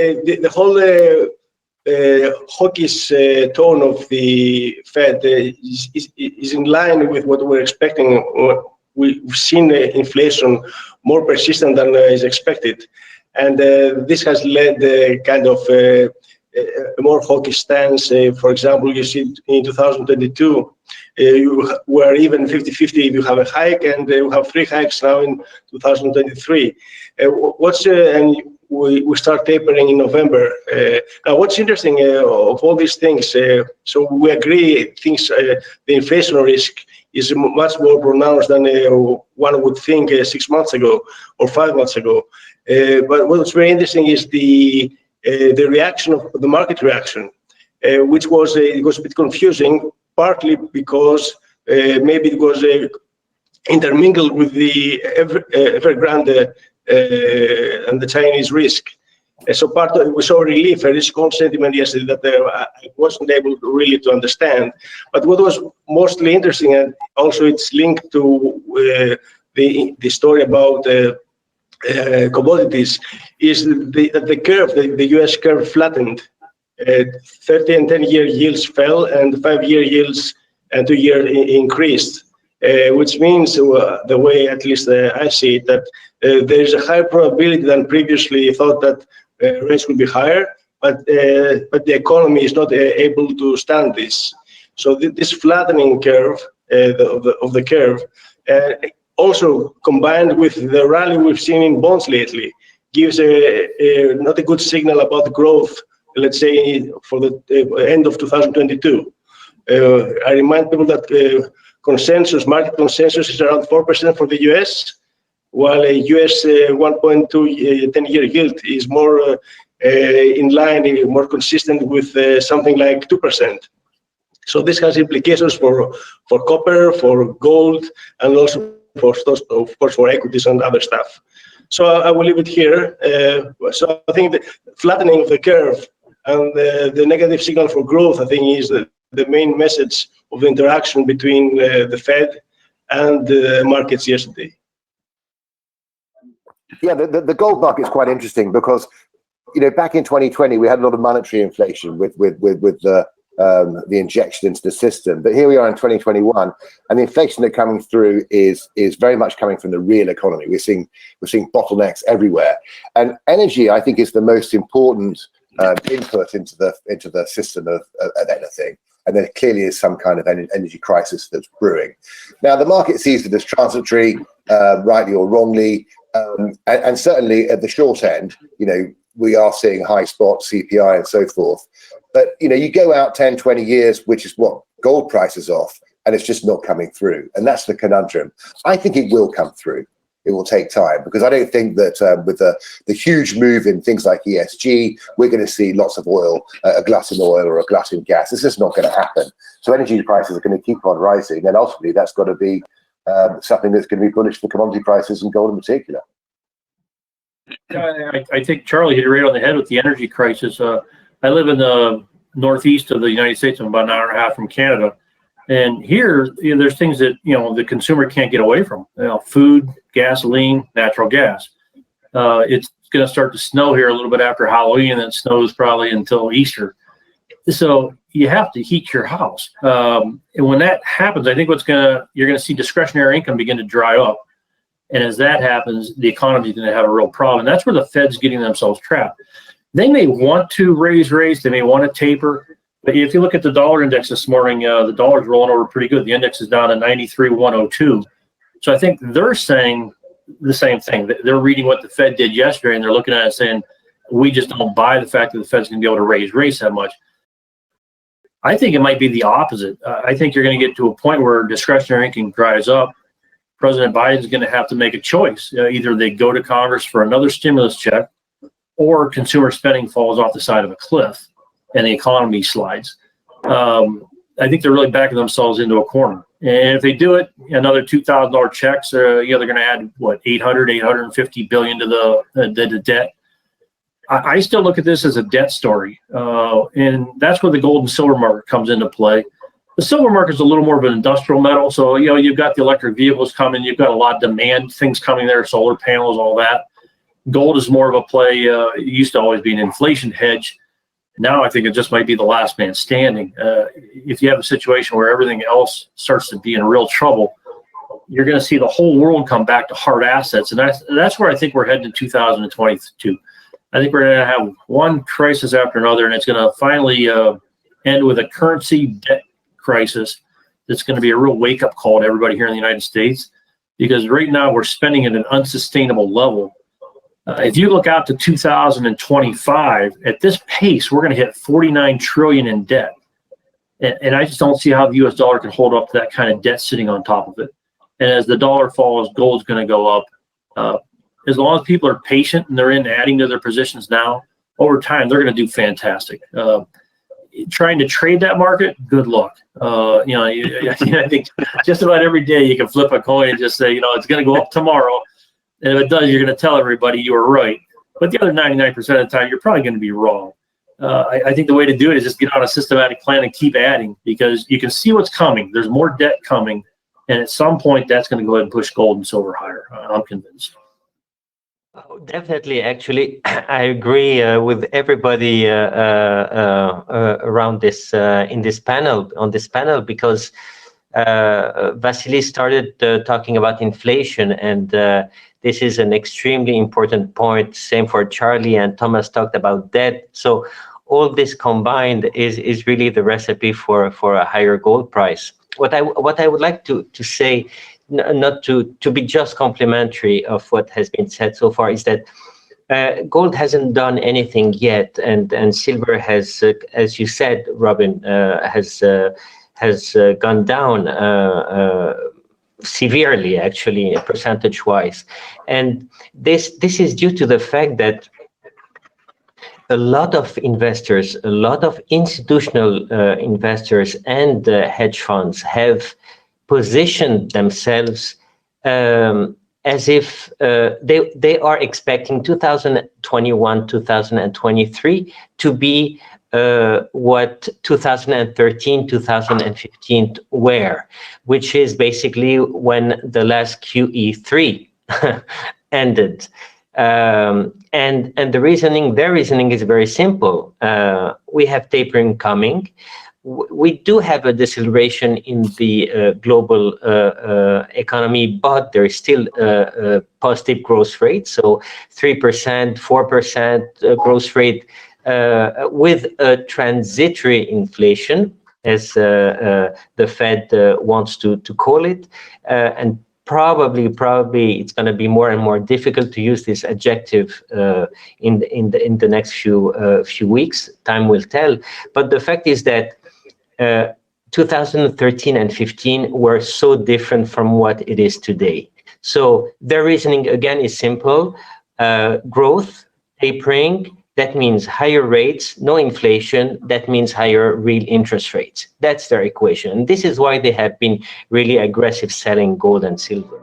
the whole hawkish tone of the Fed is in line with what we're expecting. We've seen inflation more persistent than is expected, and this has led kind of a more hawkish stance. For example, you see in 2022, you were even 50-50 if you have a hike, and you have 3 hikes now in 2023. And we start tapering in November. Now, what's interesting of all these things, so we agree the inflation risk is much more pronounced than one would think 6 months ago or 5 months ago. But what's very interesting is the reaction of the market reaction, which was it was a bit confusing, partly because maybe it was intermingled with the Evergrande and the Chinese risk. So part of it, we saw relief, a risk-on sentiment yesterday that I wasn't able really to understand. But what was mostly interesting, and also it's linked to the story about commodities, is that the curve, the U.S. curve flattened. 30 and 10-year yields fell, and 5-year yields and 2-year increased, which means, the way at least I see it, that there is a higher probability than previously thought that rates will be higher, but the economy is not able to stand this. So this flattening curve of the curve, also combined with the rally we've seen in bonds lately, gives not a good signal about growth, let's say, for the end of 2022. I remind people that market consensus is around 4% for the US, while a US 1.2 10-year yield is more in line, more consistent with something like 2%. So this has implications for copper, for gold, and also for stocks, of course, for equities and other stuff. So I will leave it here. So I think the flattening of the curve and the negative signal for growth, I think, is the main message of the interaction between the Fed and the markets yesterday. Yeah, the gold market is quite interesting because, back in 2020 we had a lot of monetary inflation with the injection into the system, but here we are in 2021, and the inflation that's coming through is very much coming from the real economy. We're seeing bottlenecks everywhere, and energy, I think, is the most important input into the system of anything. And there clearly is some kind of energy crisis that's brewing. Now, the market sees it as transitory, rightly or wrongly, and certainly at the short end, we are seeing high spot CPI and so forth. But, you go out 10, 20 years, which is what gold price is off, and it's just not coming through. And that's the conundrum. I think it will come through. It will take time, because I don't think that with the huge move in things like ESG, we're going to see lots of oil, a glut in oil or a glut in gas. It's just not going to happen. So energy prices are going to keep on rising. And ultimately, that's got to be something that's going to be bullish for commodity prices and gold in particular. I think Charlie hit it right on the head with the energy crisis. I live in the northeast of the United States. I'm about an hour and a half from Canada. And here, there's things that, the consumer can't get away from. Food, gasoline, natural gas. It's going to start to snow here a little bit after Halloween, and it snows probably until Easter. So you have to heat your house. And when that happens, I think you're going to see discretionary income begin to dry up. And as that happens, the economy is going to have a real problem. And that's where the Fed's getting themselves trapped. They may want to raise rates. They may want to taper. But if you look at the dollar index this morning, the dollar's rolling over pretty good. The index is down to 93.102. So I think they're saying the same thing. They're reading what the Fed did yesterday, and they're looking at it saying, we just don't buy the fact that the Fed's going to be able to raise rates that much. I think it might be the opposite. I think you're going to get to a point where discretionary income dries up. President Biden's going to have to make a choice. Either they go to Congress for another stimulus check, or consumer spending falls off the side of a cliff and the economy slides. I think they're really backing themselves into a corner. And if they do it, another $2,000 checks, they're going to add, $850 billion to the debt. I still look at this as a debt story. And that's where the gold and silver market comes into play. The silver market is a little more of an industrial metal. So, you've got the electric vehicles coming. You've got a lot of demand things coming there, solar panels, all that. Gold is more of a play. It used to always be an inflation hedge. Now I think it just might be the last man standing. If you have a situation where everything else starts to be in real trouble, you're going to see the whole world come back to hard assets. And that's where I think we're heading in 2022. I think we're going to have one crisis after another, and it's going to finally end with a currency debt crisis that's going to be a real wake-up call to everybody here in the United States, because right now we're spending at an unsustainable level. If you look out to 2025, at this pace, we're going to hit 49 trillion in debt. And I just don't see how the US dollar can hold up to that kind of debt sitting on top of it. And as the dollar falls, gold's going to go up. As long as people are patient and they're adding to their positions now, over time, they're going to do fantastic. Trying to trade that market, good luck. I think just about every day you can flip a coin and just say, it's going to go up tomorrow. And if it does, you're going to tell everybody you were right. But the other 99% of the time, you're probably going to be wrong. I think the way to do it is just get on a systematic plan and keep adding, because you can see what's coming. There's more debt coming. And at some point, that's going to go ahead and push gold and silver higher. I'm convinced. Oh, definitely. Actually, I agree with everybody around this on this panel, because Vasily started talking about inflation, and this is an extremely important point. Same for Charlie, and Thomas talked about debt. So all this combined is really the recipe for a higher gold price. What I would like to say, not to be just complimentary of what has been said so far, is that gold hasn't done anything yet, and silver has, as you said, Robin, has gone down severely, actually, percentage-wise, and this is due to the fact that a lot of investors, a lot of institutional investors and hedge funds have positioned themselves as if they are expecting 2021, 2023 to be what 2013, 2015 were, which is basically when the last QE3 ended. And their reasoning is very simple. We have tapering coming. We do have a deceleration in the global economy, but there is still a positive growth rate. So 3%, 4% growth rate with a transitory inflation, as the Fed wants to call it, and probably it's going to be more and more difficult to use this adjective in the next few weeks. Time will tell. But the fact is that 2013 and 15 were so different from what it is today. So their reasoning again is simple: growth, tapering. That means higher rates, no inflation. That means higher real interest rates. That's their equation. And this is why they have been really aggressive selling gold and silver.